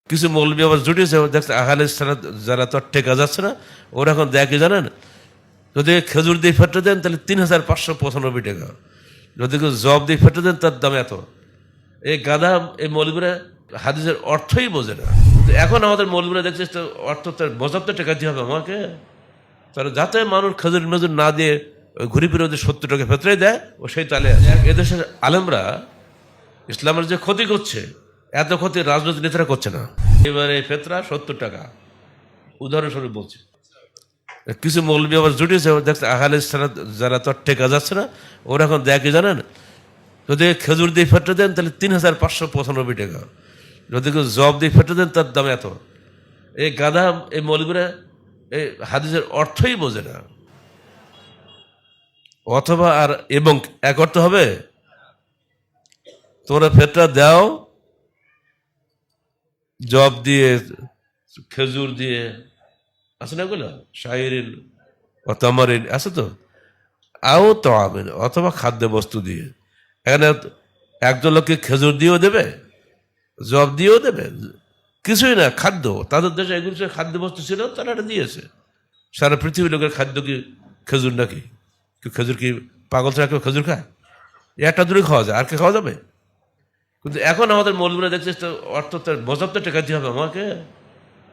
কিছু মৌলবী আবার জুটিয়েছে, দেখছে আহলে সালাত যারা তো টেকা যাচ্ছে না, ওরা এখন দেয় কি জানেন, যদি খেজুর দিয়ে ফেটে দেন তাহলে ৩,৫৯৫ টাকা, যদি কেউ জব দিয়ে ফেটে দেন তার দাম এত। এই গাধা এই মৌলবীরা হাদিসের অর্থই বোঝে না। এখন আমাদের মৌলবীরা দেখছে অর্থ তার বোঝাতে টাকা দিয়ে হবে আমাকে, তারা যাতে মানুষ খেজুর মেজুর না দিয়ে ওই ঘুরি ফিরে ওদের ৭০ টাকা ফেতরে দেয়, ও সেই তালে এদেশের আলেমরা ইসলামের যে ক্ষতি করছে, এত ক্ষতি রাজনৈতিক নেতারা করছে না। এবারে ফেতরা ৭০ টাকা, উদাহরণস্বরূপ বলছে। কিছু মৌলবী আবার জুটিয়েছে, দেখছে আহলে সালাত যারা তো টেকা যাচ্ছে না, ওরা এখন দেয় কি জানেন, যদি খেজুর দিয়ে ফেটে দেন তাহলে ৩,৫৯৫ টাকা, যদি কেউ জব দিয়ে ফেটে দেন তার দাম এত। এই গাধা এই মৌলবীরা এই হাদিসের অর্থই বোঝে না। অথবা আর এবং এক অর্থ হবে, তোমরা ফেতরা দাও জব দিয়ে, খেজুর দিয়ে, আছে না এগুলো, শাইরিন ও তামারিন আছে তো, আও তো আমেন, অথবা খাদ্য বস্তু দিয়ে। এখানে একজন লোককে খেজুর দিয়েও দেবে, জব দিয়েও দেবে, কিছুই না, খাদ্য। তাদের দেশে এগুলো খাদ্য বস্তু ছিল, তারা এটা দিয়েছে। সারা পৃথিবীর লোকের খাদ্য কি খেজুর নাকি? কেউ খেজুর কি পাগল ছাড়া কেউ খেজুর খায়? একটা দূরে খাওয়া যায়, আর কে খাওয়া যাবে? কিন্তু এখন আমাদের মৌলবীরা দেখছে অর্থ তার বোঝাতে টাকা দিয়ে হবে আমাকে,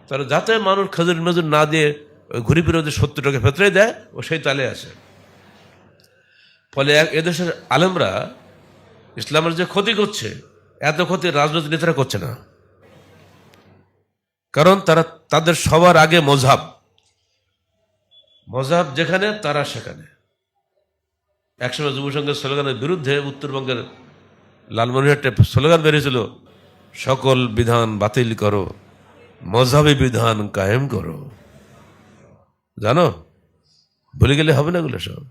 তারা যাতে মানুষ খেজুর মেজুর না দিয়ে ওই ঘুরি ফিরে ওদের ৭০ টাকা ফেতরে দেয়, ও সেই তালে আসে। ফলে এদেশের আলেমরা ইসলামের যে ক্ষতি করছে, এত ক্ষতি রাজনৈতিক নেতারা করছে না। কারণ তারা তাদের সবার আগে মজহাব যেখানে তারা সেখানে। একসময় যুব সংঘের স্লোগানের বিরুদ্ধে উত্তরবঙ্গের লালমনিরহাটে স্লোগান বেরিয়েছিল, সকল বিধান বাতিল করো, মজহাবি বিধান কায়েম করো। জানো, ভুলে গেলে হবে না এগুলো সব।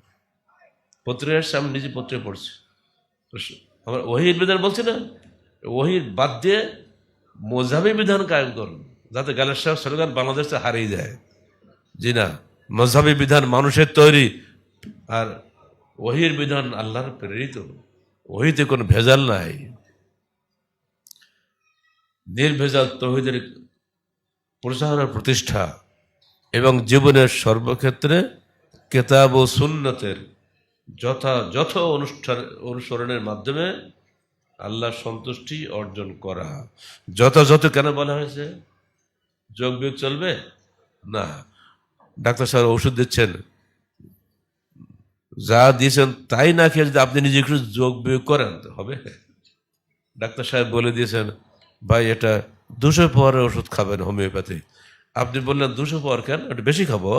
পত্রিকার সামনে নিজে পত্রিকা পড়ছে, আমার ওহির বিধান বলছে না, ওহির বাদ দিয়ে মজহাবি বিধান কায়েম করো, যাতে গালের সাহেব স্লোগান বাংলাদেশে হারিয়ে যায়। জি না, মজহাবি বিধান মানুষের তৈরি, আর ওহির বিধান আল্লাহর প্রেরিত। ওহিতে কোনো ভেজাল নাই, নির্ভেজাল তৌহিদের প্রচার প্রতিষ্ঠা এবং জীবনের সর্বক্ষেত্রে কেতাব ও সুন্নতের যথাযথ অনুসরণের মাধ্যমে আল্লাহ সন্তুষ্টি অর্জন করা। যথাযথ কেন বলা হয়েছে? যোগ বিয়োগ চলবে না। ডাক্তার সাহেব ওষুধ দিচ্ছেন, যা দিয়েছেন তাই না খেয়ে যদি আপনি নিজে একটু যোগ বিয়োগ করেন তো হবে? ডাক্তার সাহেব বলে দিয়েছেন, ভাই এটা ২০০ পাওয়ারের ওষুধ খাবেন হোমিওপ্যাথি, আপনি বললেন ২০০ পাওয়ার কেন, একটু বেশি খাবো,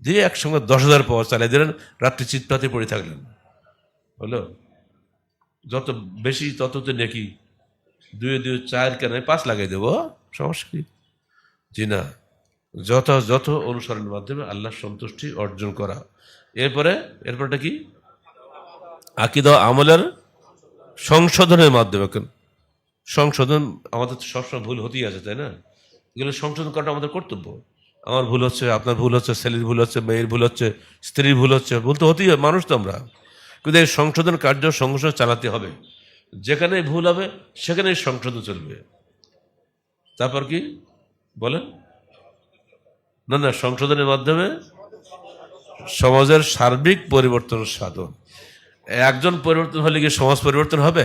দিয়ে একসঙ্গে ১০,০০০ পাওয়ার চালিয়ে দিলেন, রাত্রি চিৎপাতে পড়ে থাকলেন। হলো? যত বেশি তত তো নেকি, ২ ৪ কেন ৫ লাগাই দেবো, সমস্যা কি? জি না, যথাযথ অনুসরণের মাধ্যমে আল্লাহর সন্তুষ্টি অর্জন করা। এরপরটা কি? আকীদা আমলের সংশোধনের মাধ্যমে। সংশোধন আমাদের তো সবসময় ভুল হতেই আছে, তাই না? এগুলো সংশোধন করাটা আমাদের কর্তব্য। আমার ভুল হচ্ছে, আপনার ভুল হচ্ছে, ছেলের ভুল হচ্ছে, মেয়ের ভুল হচ্ছে, স্ত্রীর ভুল হচ্ছে, ভুল তো হতেই হয়, মানুষ তো আমরা। কিন্তু এই সংশোধন কার্য সংশোধন চালাতে হবে, যেখানে ভুল হবে সেখানেই সংশোধন চলবে। তারপর কি বলেন? না, সংশোধনের মাধ্যমে সমাজের সার্বিক পরিবর্তন সাধন। একজন পরিবর্তন হলে কি সমাজ পরিবর্তন হবে?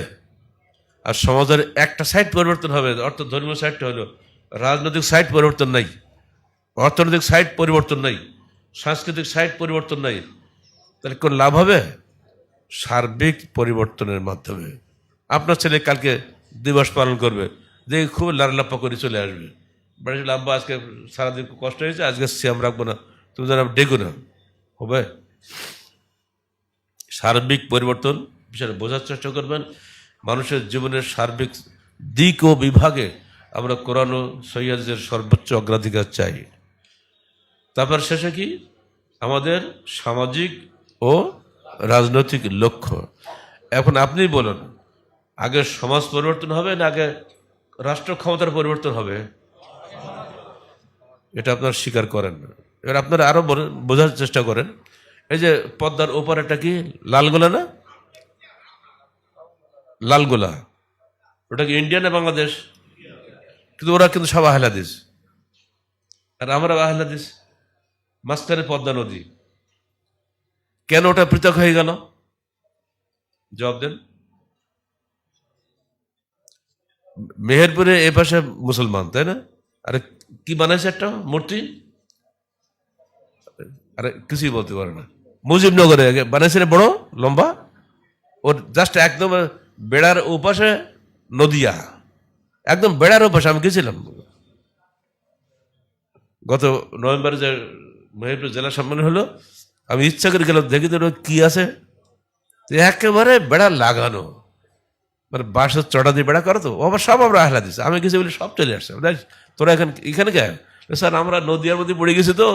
আর সমাজের একটা সাইড পরিবর্তন হবে, অর্থ ধর্মীয় সাইডটা হলো, রাজনৈতিক সাইড পরিবর্তন নাই, অর্থনৈতিক সাইড পরিবর্তন নাই, সাংস্কৃতিক সাইড পরিবর্তন নাই, তাহলে কোন লাভ হবে? সার্বিক পরিবর্তনের মাধ্যমে। আপনার ছেলে কালকে দিবস পালন করবে, দেখে খুব লাড়লাপ্পা করে চলে আসবে, বাড়ি চলে, আব্বা আজকে সারাদিন কষ্ট হয়েছে, আজকে সিয়াম রাখবো না, তুমি যেন ডেকো না, হবে? সার্বিক পরিবর্তন বিষয়ে বোঝার চেষ্টা করবেন। মানুষের জীবনের সার্বিক দিক ও বিভাগে আমরা কোরআন ও সহিহাদিসের সর্বোচ্চ অগ্রাধিকার চাই। তারপর শেষে কি? আমাদের সামাজিক ও রাজনৈতিক লক্ষ্য। এখন আপনি বলুন, আগে সমাজ পরিবর্তন হবে না আগে রাষ্ট্র ক্ষমতার পরিবর্তন হবে? এটা আপনারা স্বীকার করেন না। এবার আপনারা আরো বোঝার চেষ্টা করেন। এই যে পদ্মার ওপারেটা কি লালগোলা না? লালগোলা, ওটা কি ইন্ডিয়া না বাংলাদেশ? কিন্তু ওরা কিন্তু সব আহলে হাদিস, আর আমরা আহলে হাদিস। মাঝখানে পদ্মা নদী, কেন ওটা পৃথক হয়ে গেল? জবাব দেন। মেহেরপুরে এ পাশে মুসলমান, তাই না? আরে কি বানাইছে একটা মূর্তি, আরে কিছুই বলতে পারে না। মুজিবনগরে বানাইছে বড় লম্বা, ওর জাস্ট একদম বেড়ার ওপাশে নদিয়া, একদম বেড়ার ওপাশে। আমি গেছিলাম গত নভেম্বরে, যে মেহেরপুর জেলা সম্মেলন হলো, আমি ইচ্ছা করে গেলাম, দেখি তো কি আছে। একেবারে বেড়া লাগানো, মানে বাঁশের চড়া দিয়ে বেড়া করো, তো আবার সব আমরা আহলা দিচ্ছে। আমি গেছি বলে সব চলে আসছে। তোরা এখানে কেন? স্যার আমরা নদিয়ার মধ্যে পড়ে গেছি, তো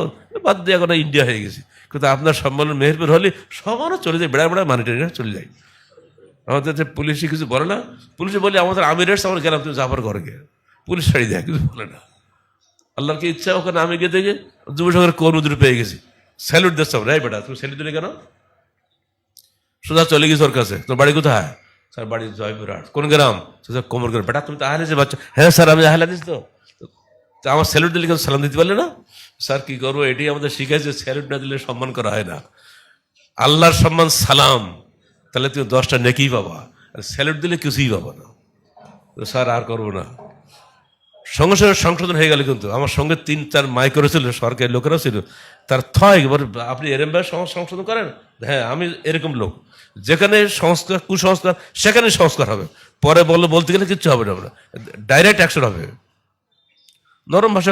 বাদ দিয়ে এখন ইন্ডিয়া হয়ে গেছি। কিন্তু আপনার সম্মেলন মেহেরপুর হলে সবারও চলে যায়, বেড়া বেড়া মানি টেনে চলে যায়। আমাদের যে পুলিশে কিছু বলে না, পুলিশে বলে আমাদের আমির এসছে, আমরা গেলাম, তুমি জাফর ঘরে গিয়ে পুলিশ ছাড়ি দেয়, কিছু বলে না। আল্লাহর কি ইচ্ছা, ওখানে আমি গিয়ে দেখে যুব সংঘের কর্মীদের পেয়ে গেছি, স্যালুট দিচ্ছে। রে বেটা, তুমি স্যালুট দিলে কেন? সোজা চলে গেছি ওর কাছে। তোর বাড়ি কোথায়? স্যার বাড়ি জয়পুরহাট। কোন গ্রাম? কোমর গ্রাম। বেটা তুমি তো আহলে যে বাচ্চা। হ্যাঁ স্যার আমি আহলে দিস। তো আমার স্যালুট দিলে কেন সালাম দিতে পারলে না? স্যার কি করবো, এটাই আমাদের শিখাইছে, স্যালুট না দিলে সম্মান করা হয় না। আল্লাহর সম্মান সালাম, তাহলে তুমি 10টা নেকি পাবা, আর স্যালুট দিলে কিছুই পাবা না। তো স্যার আর করবো না। সঙ্গে সঙ্গে সংশোধন হয়ে গেল। কিন্তু আমার সঙ্গে 3-4 মাইক্রো ছিল, সরকারি লোকেরাও ছিল। তার থয় আপনি এরম ভাবে সংশোধন করেন? হ্যাঁ আমি এরকম লোক, যেখানে সংস্কার কুসংস্কার সেখানে সংস্কার হবে। পরে বলতে গেলে কিচ্ছু হবে না, ডাইরেক্ট অ্যাকশন হবে। নরম ভাষা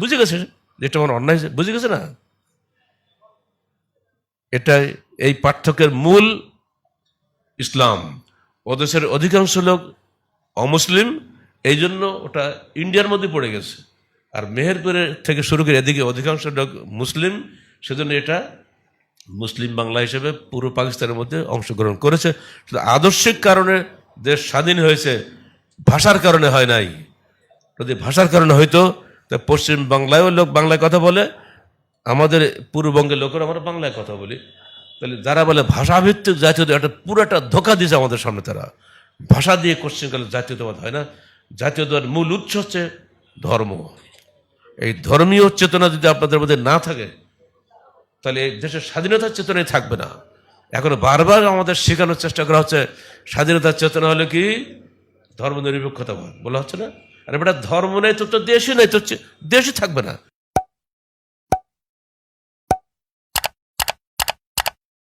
বুঝে গেছে, যেটা আমার অন্যায় বুঝে গেছে না। এটাই এই পার্থক্যের মূল। ইসলাম, ওদেশের অধিকাংশ লোক অমুসলিম, এই জন্য ওটা ইন্ডিয়ার মধ্যে পড়ে গেছে। আর মেহেরপুরের থেকে শুরু করে এদিকে অধিকাংশ লোক মুসলিম, সেজন্য এটা মুসলিম বাংলা হিসেবে পুরো পাকিস্তানের মধ্যে অংশগ্রহণ করেছে। আদর্শিক কারণে দেশ স্বাধীন হয়েছে, ভাষার কারণে হয় নাই। যদি ভাষার কারণে হয়তো, তা পশ্চিম বাংলায়ও লোক বাংলায় কথা বলে, আমাদের পূর্ববঙ্গের লোকেরা আমরা বাংলায় কথা বলি। তাহলে যারা বলে ভাষাভিত্তিক জাতীয়তা, একটা পুরোটা ধোঁকা দিয়েছে আমাদের সামনে। তারা ভাষা দিয়ে কোশ্চেন জাতীয়তাবাদ হয় না। জাতীয়তাবাদ মূল উৎস হচ্ছে ধর্ম। এই ধর্মীয় চেতনা যদি আপনাদের মধ্যে না থাকে, তাহলে এই দেশের স্বাধীনতার চেতনাই থাকবে না। এখন বারবার আমাদের শেখানোর চেষ্টা করা হচ্ছে স্বাধীনতার চেতনা হলো কি, ধর্ম নিরপেক্ষতাবাদ বলা হচ্ছে না। আর বেটা ধর্ম নেই তো দেশই নেই, তো দেশই থাকবে না।